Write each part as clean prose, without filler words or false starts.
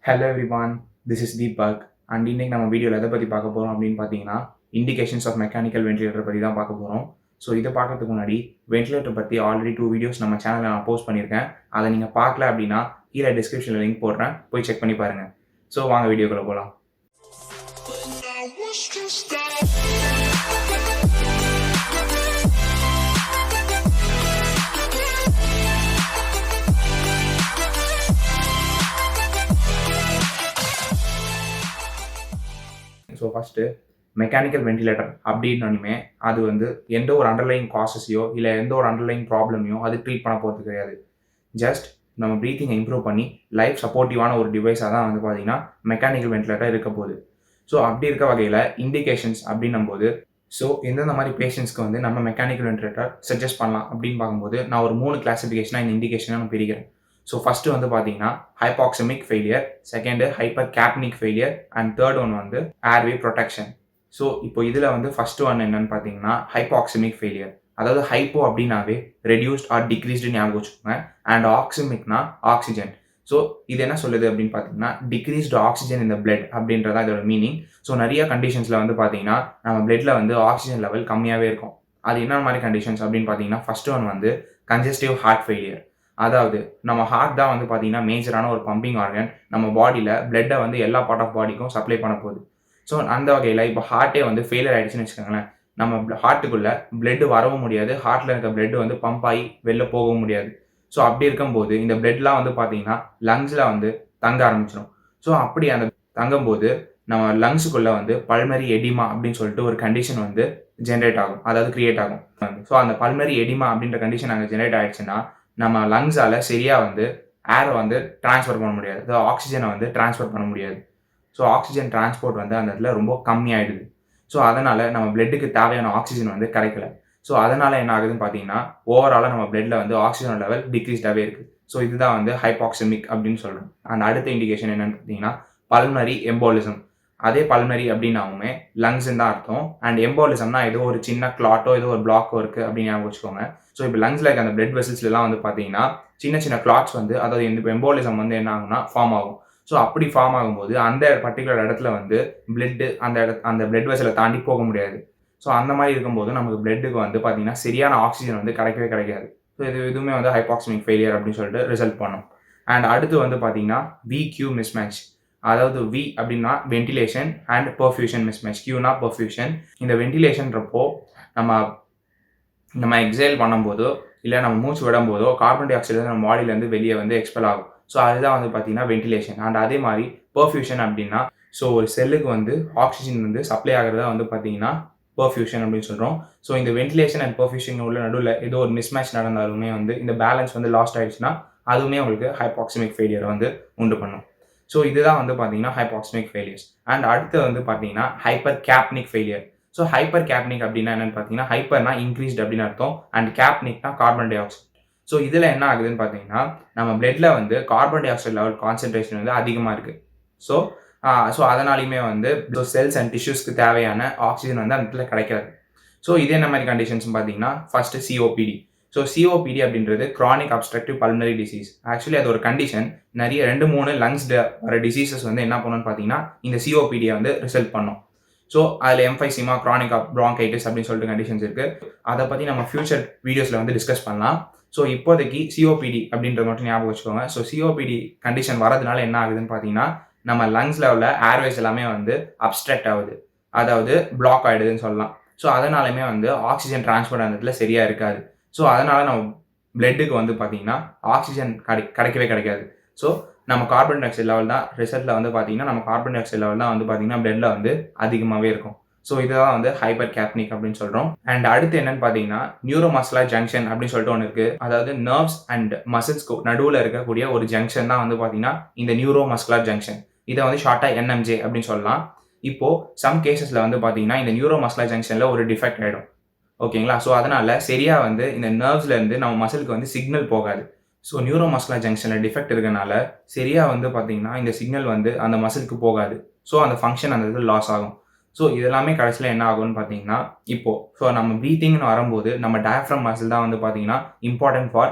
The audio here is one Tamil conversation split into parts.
Hello everyone, this is Deepak. And இன்னைக்கு நம்ம வீடியோவில் எதை பற்றி பார்க்க போகிறோம் அப்படின்னு பார்த்தீங்கன்னா, இண்டிகேஷன்ஸ் ஆஃப் மெக்கானிக்கல் வென்டிலேட்டர் பற்றி தான் பார்க்க போகிறோம். ஸோ இதை பார்க்கறதுக்கு முன்னாடி வென்டிலேட்டர் பற்றி ஆல்ரெடி 2 வீடியோஸ் நம்ம சேனலில் நான் போஸ்ட் பண்ணியிருக்கேன். அதை நீங்கள் பார்க்கல அப்படின்னா கீழே டிஸ்கிரிப்ஷனில் லிங்க் போடுறேன், போய் செக் பண்ணி பாருங்கள். ஸோ வாங்க வீடியோக்குள்ளே போகலாம். ஸோ ஃபஸ்ட்டு மெக்கானிக்கல் வென்டிலேட்டர் அப்படின்னோடனே அது வந்து எந்த ஒரு அண்டர்லைங் காசஸையோ இல்லை எந்த ஒரு அண்டர்லைங் ப்ராப்ளமையோ அது ட்ரீட் பண்ண போகிறது கிடையாது. ஜஸ்ட் நம்ம ப்ரீத்திங்கை இம்ப்ரூவ் பண்ணி லைஃப் சப்போர்ட்டிவான ஒரு டிவைஸாக தான் வந்து பார்த்தீங்கன்னா மெக்கானிக்கல் வென்டிலேட்டர் இருக்க போகுது. ஸோ அப்படி இருக்க வகையில் இண்டிகேஷன்ஸ் அப்படின்னும் போது எந்தெந்த மாதிரி பேஷண்ட்ஸ்க்கு வந்து நம்ம மெக்கானிக்கல் வென்டிலேட்டர் சஜஸ்ட் பண்ணலாம் அப்படின்னு பார்க்கும்போது நான் ஒரு 3 கிளாசிஃபிகேஷனாக இந்த இண்டிகேஷனாக நான் பிரிக்கிறேன். ஸோ ஃபஸ்ட்டு வந்து பார்த்தீங்கன்னா hypoxemic failure, second hypercapnic failure and third one வந்து ஏர்வே ப்ரொடெக்ஷன். ஸோ இப்போ இதில் வந்து ஃபஸ்ட்டு ஒன் என்னன்னு பார்த்தீங்கன்னா ஹைபாக்சமிக் ஃபெயிலியர். அதாவது ஹைப்போ அப்படின்னாவே ரெடியூஸ்ட் ஆர் டிக்ரீஸ்டு ஞாபகம் வச்சுக்கோங்க. And ஆக்சிமிக்னா oxygen. ஸோ இது என்ன சொல்லுது அப்படின்னு பார்த்தீங்கன்னா டிக்ரீஸ்டு ஆக்சிஜன் இந்த பிளட் அப்படின்றதா இதோட மீனிங். ஸோ நிறைய கண்டிஷன்ஸில் வந்து பார்த்தீங்கன்னா நம்ம பிளட்ல வந்து ஆக்சிஜன் லெவல் கம்மியாகவே இருக்கும். அது என்ன மாதிரி கண்டிஷன்ஸ் அப்படின்னு பார்த்தீங்கன்னா ஃபர்ஸ்ட் ஒன் வந்து கன்ஜஸ்டிவ் ஹார்ட் ஃபெயிலியர். அதாவது நம்ம ஹார்ட் தான் வந்து பார்த்தீங்கன்னா மேஜரான ஒரு பம்பிங் ஆர்கன். நம்ம பாடியில் பிளட்டை வந்து எல்லா பார்ட் ஆஃப் பாடிக்கும் சப்ளை பண்ண போகுது. ஸோ அந்த வகையில் இப்போ ஹார்ட்டே வந்து ஃபெயிலியர் ஆகிடுச்சுன்னு வச்சுக்கோங்களேன், நம்ம ஹார்ட்டுக்குள்ளே பிளட் வரவும் முடியாது, ஹார்ட்டில் இருக்க பிளட் வந்து பம்ப் ஆகி வெளில போகவும் முடியாது. ஸோ அப்படி இருக்கும்போது இந்த பிளட்லாம் வந்து பார்த்தீங்கன்னா லங்ஸில் வந்து தங்க ஆரம்பிச்சிடும். ஸோ அப்படி அந்த தங்கும்போது நம்ம லங்ஸுக்குள்ளே வந்து பல்மரி எடிமா அப்படின்னு சொல்லிட்டு ஒரு கண்டிஷன் வந்து ஜென்ரேட் ஆகும், அதாவது கிரியேட் ஆகும். ஸோ அந்த பல்மரி எடிமா அப்படின்ற கண்டிஷன் அங்கே ஜென்ரேட் ஆகிடுச்சுன்னா நம்ம லங்ஸால் சரியாக வந்து ஏரை வந்து ட்ரான்ஸ்ஃபர் பண்ண முடியாது, அதாவது ஆக்சிஜனை வந்து ட்ரான்ஸ்ஃபர் பண்ண முடியாது. ஸோ ஆக்சிஜன் டிரான்ஸ்போர்ட் வந்து அந்த இடத்துல ரொம்ப கம்மியாயிடுது. ஸோ அதனால் நம்ம பிளட்டுக்கு தேவையான ஆக்சிஜன் வந்து கிடைக்கல. ஸோ அதனால் என்ன ஆகுதுன்னு பார்த்தீங்கன்னா ஓவராலாக நம்ம பிளட்டில் வந்து ஆக்சிஜன் லெவல் டிக்ரீஸ்டாகவே இருக்குது. ஸோ இதுதான் வந்து ஹைபாக்சமிக் அப்படின்னு சொல்கிறோம். அண்ட் அடுத்த இண்டிகேஷன் என்னன்னு பார்த்தீங்கன்னா பல்மரி எம்போலிசம். அதே பல்மரி அப்படின்னாலுமே லங்ஸ்ன்னு தான் அர்த்தம். அண்ட் எம்போலிசம்னா ஏதோ ஒரு சின்ன கிளாட்டோ ஏதோ ஒரு பிளாக்கோ இருக்குது அப்படின்னு ஞாபகம் வச்சுக்கோங்க. ஸோ இப்போ லங்ஸில் இருக்க அந்த பிளட் வெசல்ஸ்லாம் வந்து பார்த்தீங்கன்னா சின்ன சின்ன கிளாட்ஸ் வந்து, அதாவது இந்த எம்போலிசம் வந்து என்ன ஆகும்னா ஃபார்ம் ஆகும். ஸோ அப்படி ஃபார்ம் ஆகும்போது அந்த பர்டிகுலர் இடத்துல வந்து பிளட்டு அந்த பிளட் வெசலை தாண்டி போக முடியாது. ஸோ அந்த மாதிரி இருக்கும்போது நமக்கு பிளட்டுக்கு வந்து பார்த்தீங்கன்னா சரியான ஆக்சிஜன் வந்து கிடைக்கவே கிடைக்காது. ஸோ இது எதுவுமே வந்து ஹைபாக்சமிக் ஃபெயிலியர் அப்படின்னு சொல்லிட்டு ரிசல்ட் பண்ணும். அண்ட் அடுத்து வந்து பார்த்தீங்கன்னா VQ மிஸ்மேட்ச். அதாவது V அப்படின்னா வென்டிலேஷன் அண்ட் பர்ஃபியூஷன் மிஸ்மேட்ச், Qனா பர்ஃபியூஷன். இந்த வென்டிலேஷன்றப்போ நம்ம எக்ஸேல் பண்ணும்போதோ இல்லை நம்ம மூச்சு விடும்போதோ கார்பன் டை ஆக்சைடு வந்து நம்ம பாடியிலேருந்து வெளியே வந்து எக்ஸ்பெல் ஆகும். ஸோ அதுதான் வந்து பார்த்தீங்கன்னா வென்டிலேஷன். அண்ட் அதே மாதிரி பர்ஃபியூஷன் அப்படின்னா ஒரு செல்லுக்கு வந்து ஆக்சிஜன் வந்து சப்ளை ஆகிறதா வந்து பார்த்தீங்கன்னா பர்ஃபியூஷன் அப்படின்னு சொல்கிறோம். ஸோ இந்த வென்டிலேஷன் அண்ட் பர்ஃபியூஷன் உள்ள நடுவில் ஏதோ ஒரு மிஸ்மேட்ச் நடந்தாலுமே வந்து இந்த பேலன்ஸ் வந்து லாஸ்ட் ஆகிடுச்சுன்னா அதுவுமே உங்களுக்கு ஹைபாக்சமிக் ஃபெயிலியரை வந்து உண்டு பண்ணும். ஸோ இதுதான் வந்து பார்த்தீங்கன்னா ஹைபாக்சமிக் ஃபெயிலியர்ஸ். அண்ட் அடுத்து வந்து பார்த்தீங்கன்னா hypercapnic failure. So hypercapnic அப்படின்னா என்னன்னு பார்த்தீங்கன்னா ஹைப்பர்னா இன்க்ரீஸ்ட் அப்படின்னு அர்த்தம், அண்ட் கேப்னிக்னா கார்பன் டை ஆக்சைடு. ஸோ இதில் என்ன ஆகுதுன்னு பார்த்தீங்கன்னா நம்ம பிளட்ல வந்து carbon dioxide level concentration வந்து அதிகமாக இருக்குது. ஸோ அதனாலையுமே வந்து செல்ஸ் அண்ட் டிஷ்யூஸ்க்கு தேவையான ஆக்சிஜன் வந்து அந்த இடத்துல கிடைக்காது. ஸோ இது என்ன மாதிரி கண்டிஷன்ஸ் பார்த்தீங்கன்னா ஃபர்ஸ்ட் COPD. ஸோ COPD அப்படின்றது chronic obstructive pulmonary disease. Actually அது ஒரு கண்டிஷன். நிறைய 2-3 லங்ஸ் வர டிசீசஸ் வந்து என்ன பண்ணணும்னு பார்த்தீங்கன்னா இந்த COPDயை வந்து ரிசல்ட் பண்ணும். ஸோ அதில் எம்ஃபைசிமா, க்ரானிக் ப்ராங்கைட்டிஸ் அப்படின்னு சொல்லிட்டு கண்டிஷன்ஸ் இருக்குது. அதை பற்றி நம்ம ஃபியூச்சர் வீடியோஸில் வந்து டிஸ்கஸ் பண்ணலாம். ஸோ இப்போதைக்கு COPD அப்படின்றது மட்டும் ஞாபகம் வச்சுக்கோங்க. ஸோ COPD கண்டிஷன் வரதுனால என்ன ஆகுதுன்னு பார்த்தீங்கன்னா நம்ம லங்ஸில் உள்ள ஏர்வேஸ் எல்லாமே வந்து அப்ஸ்ட்ரக்ட் ஆகுது, அதாவது பிளாக் ஆகிடுதுன்னு சொல்லலாம். ஸோ அதனாலுமே வந்து ஆக்சிஜன் டிரான்ஸ்போர்ட் அந்த இடத்துல சரியாக இருக்காது. ஸோ அதனால் நம்ம பிளட்டுக்கு வந்து பார்த்தீங்கன்னா ஆக்சிஜன் கிடைக்கவே கிடைக்காது. ஸோ நம்ம கார்பன் டை ஆக்சைடு லெவல் தான் ரிசல்ட்டில் வந்து பார்த்தீங்கன்னா நம்ம கார்பன் டை ஆக்சைடு லெவல் தான் வந்து பார்த்தீங்கன்னா பிளட்டில் வந்து அதிகமாகவே இருக்கும். ஸோ இதுதான் வந்து ஹைப்பர் கேப்னிக் அப்படின்னு சொல்கிறோம். அண்ட் அடுத்து என்னன்னு பார்த்தீங்கன்னா நியூரோமஸ்குலர் ஜங்ஷன் அப்படின்னு சொல்லிட்டு ஒன்று இருக்குது. அதாவது நர்வ்ஸ் அண்ட் மசில்ஸ்க்கு நடுவில் இருக்கக்கூடிய ஒரு ஜங்ஷன் தான் வந்து பார்த்தீங்கன்னா இந்த நியூரோமஸ்குலர் ஜங்ஷன். இதை வந்து ஷார்ட்டாக NMJ அப்படின்னு சொல்லலாம். இப்போது சம் கேசஸில் வந்து பார்த்தீங்கன்னா இந்த நியூரோமஸ்குலர் ஜங்ஷனில் ஒரு டிஃபெக்ட் ஆகிடும், ஓகேங்களா. ஸோ அதனால் சரியாக வந்து இந்த நர்வ்ஸ்லேருந்து நம்ம மசிலுக்கு வந்து சிக்னல் போகாது. ஸோ நியூரோமஸ்குலர் ஜங்ஷனில் டிஃபெக்ட் இருக்கனால சரியாக வந்து பார்த்தீங்கன்னா இந்த சிக்னல் வந்து அந்த மசிலுக்கு போகாது. ஸோ அந்த ஃபங்க்ஷன் அந்த இது லாஸ் ஆகும். ஸோ இதெல்லாமே கடைசியில் என்ன ஆகும்னு பார்த்தீங்கன்னா நம்ம ப்ரீத்திங்னு வரும்போது நம்ம டயஃப்ரம் மசில் தான் வந்து பார்த்தீங்கன்னா இம்பார்ட்டன்ட் ஃபார்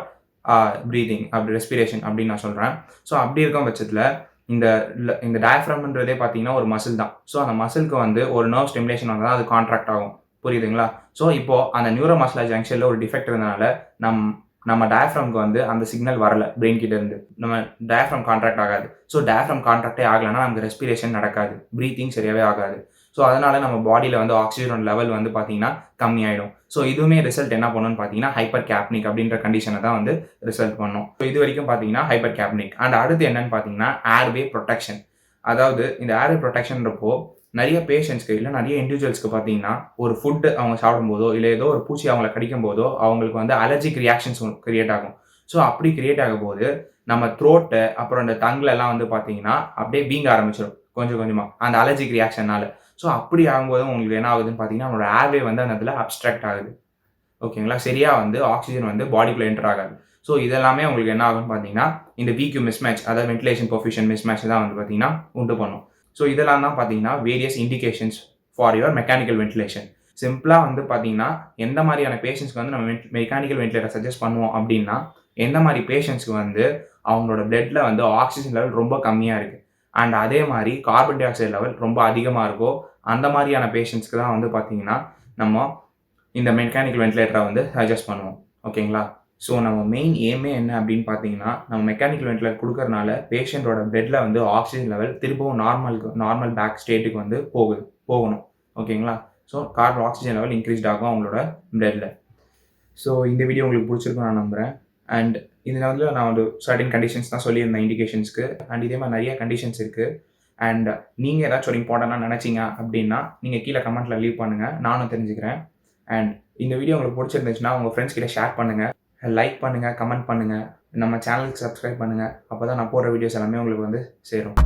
ப்ரீதிங், அப்படி ரெஸ்பிரேஷன் அப்படின்னு நான் சொல்கிறேன். ஸோ அப்படி இருக்கும் பட்சத்தில் இந்த இந்த டயஃப்ரம்ன்றதே பார்த்தீங்கன்னா ஒரு மசில் தான். ஸோ அந்த மசிலுக்கு வந்து ஒரு நர்வ் ஸ்டிமுலேஷன் வந்தா தான் அது கான்ட்ராக்ட் ஆகும். புரியுதுங்களா? ஸோ இப்போ அந்த நியூரோ மஸ்குலர் ஜங்ஷன்ல ஒரு டிஃபெக்ட் இருந்தனால நம்ம டயஃப்ரம்க்கு வந்து அந்த சிக்னல் வரல பிரெயின் கிட்ட இருந்து. நம்ம டயஃப்ரம் கான்ட்ராக்ட் ஆகாது. ஸோ டயஃப்ரம் கான்ட்ராக்டே ஆகலன்னா நமக்கு ரெஸ்பிரேஷன் நடக்காது. பிரீத்திங் சரியாவே ஆகாது. ஸோ அதனால நம்ம பாடியில வந்து ஆக்ஸிஜனோட லெவல் வந்து பார்த்தீங்கன்னா கம்மியாயிடும். ஸோ இதுவுமே ரிசல்ட் என்ன பண்ணும்னு பார்த்தீங்கன்னா ஹைப்பர் கேப்னிக் அப்படின்ற கண்டிஷனை தான் வந்து ரிசல்ட் பண்ணும். ஸோ இது வரைக்கும் பார்த்தீங்கன்னா ஹைப்பர் கேப்னிக். அண்ட் அடுத்து என்னன்னு பார்த்தீங்கன்னா ஏர்வே ப்ரொடெக்ஷன். அதாவது இந்த ஏர்வே ப்ரொடெக்ஷன்றப்போ நிறைய பேஷண்ட்ஸ்க்கு இல்லை நிறைய இண்டிவிஜுவல்ஸ்க்கு பார்த்தீங்கன்னா ஒரு ஃபுட்டு அவங்க சாப்பிடும்போதோ இல்லை ஏதோ ஒரு பூச்சி அவங்கள கடிக்கும் போதோ அவங்களுக்கு வந்து அலர்ஜிக் ரியாக்ஷன்ஸ் கிரியேட் ஆகும். ஸோ அப்படி கிரியேட் ஆகும்போது நம்ம த்ரோட்டு அப்புறம் இந்த டங்க்லலாம் வந்து பார்த்தீங்கன்னா அப்படியே வீங்க ஆரம்பிச்சிடும் கொஞ்சம் கொஞ்சமாக அந்த அலர்ஜிக் ரியாக்ஷனால. ஸோ அப்படி ஆகும்போது உங்களுக்கு என்ன ஆகுதுன்னு பார்த்தீங்கன்னா நம்மளோட ஏர்வே வந்து அந்த இடத்துல அப்ஸ்ட்ராக்ட் ஆகுது. ஓகேங்களா? சரியா வந்து ஆக்சிஜன் வந்து பாடிக்குள்ள என்டர் ஆகாது. ஸோ இதெல்லாமே உங்களுக்கு என்ன ஆகும்னு பார்த்தீங்கன்னா இந்த விக்யூ மிஸ்மேட்ச் அதாவது வென்டிலேஷன் கோஎஃபிஷியன்ட் மிஸ்மேட்ச் தான் வந்து பார்த்தீங்கன்னா உண்டு பண்ணும். ஸோ இதெல்லாம் தான் பார்த்தீங்கன்னா various indications for your mechanical ventilation. சிம்பிளாக வந்து பார்த்தீங்கன்னா எந்த மாதிரியான பேஷண்ட்ஸ்க்கு வந்து நம்ம மெக்கானிக்கல் வென்டிலேட்டர் சஜஸ்ட் பண்ணுவோம் அப்படின்னா எந்த மாதிரி பேஷண்ட்ஸ்க்கு வந்து அவங்களோட பிளட்ல வந்து ஆக்சிஜன் லெவல் ரொம்ப கம்மியாக இருக்குது அண்ட் அதே மாதிரி கார்பன் டை ஆக்சைடு லெவல் ரொம்ப அதிகமாக இருக்கோ அந்த மாதிரியான பேஷண்ட்ஸ்க்கு தான் வந்து பார்த்தீங்கன்னா நம்ம இந்த மெக்கானிக்கல் வென்டிலேட்டரை வந்து சஜஸ்ட் பண்ணுவோம். ஓகேங்களா? ஸோ நம்ம மெயின் எய்மே என்ன அப்படின்னு பார்த்தீங்கன்னா நம்ம மெக்கானிக்கல் வென்டிலேட்டர் கொடுக்கறனால பேஷண்ட்டோட பிளட்ல வந்து ஆக்சிஜன் லெவல் திரும்பவும் நார்மல் பேக் ஸ்டேட்டுக்கு வந்து போகணும். ஓகேங்களா? So carbon oxygen level increased ஆகும் அவங்களோட பிளட்ல. ஸோ இந்த வீடியோ உங்களுக்கு பிடிச்சிருக்கும் நான் நம்புகிறேன். அண்ட் இதில் வந்து நான் ஒரு சர்டன் கண்டிஷன்ஸ் தான் சொல்லியிருந்தேன் இண்டிகேஷன்ஸ்க்கு. அண்ட் இதே மாதிரி நிறைய கண்டிஷன்ஸ் இருக்குது. அண்ட் நீங்கள் ஏதாச்சும் ஒரு இம்பார்ட்டண்ட்டாக நினச்சிங்க அப்படின்னா நீங்கள் கீழே கமெண்ட்டில் லீவ் பண்ணுங்கள், நானும் தெரிஞ்சுக்கிறேன். அண்ட் இந்த வீடியோ உங்களுக்கு பிடிச்சிருந்துச்சுன்னா உங்கள் ஃப்ரெண்ட்ஸ் கிட்ட ஷேர் பண்ணுங்கள், லைக் பண்ணுங்கள், கமெண்ட் பண்ணுங்கள், நம்ம சேனலுக்கு சப்ஸ்கிரைப் பண்ணுங்கள். அப்போ தான் நான் போடுற வீடியோஸ் எல்லாமே உங்களுக்கு வந்து சேரும்.